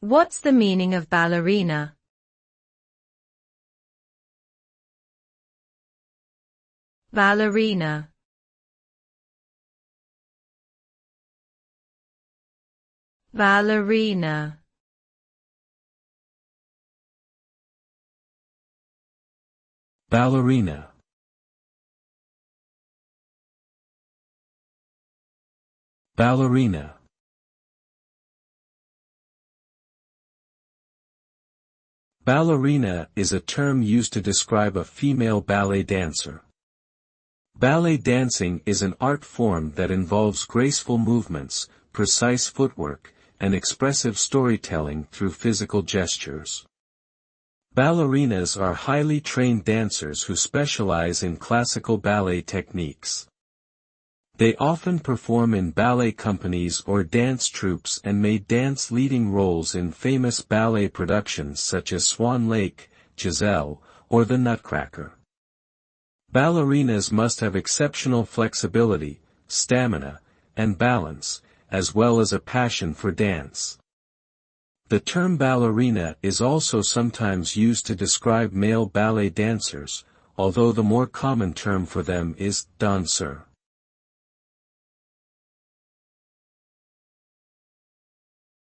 What's the meaning of ballerina? Ballerina. Ballerina. Ballerina. Ballerina. Ballerina is a term used to describe a female ballet dancer. Ballet dancing is an art form that involves graceful movements, precise footwork, and expressive storytelling through physical gestures. Ballerinas are highly trained dancers who specialize in classical ballet techniques. They often perform in ballet companies or dance troupes and may dance leading roles in famous ballet productions such as Swan Lake, Giselle, or The Nutcracker. Ballerinas must have exceptional flexibility, stamina, and balance, as well as a passion for dance. The term ballerina is also sometimes used to describe male ballet dancers, although the more common term for them is dancer.